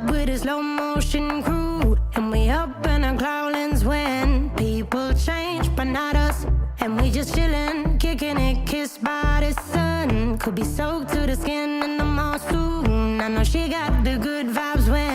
with a slow motion crew, and we up in our growlings when people change, but not us. And we just chillin', kicking it, kissed by the sun. Could be soaked to the skin in the mall soon. I know she got the good vibes when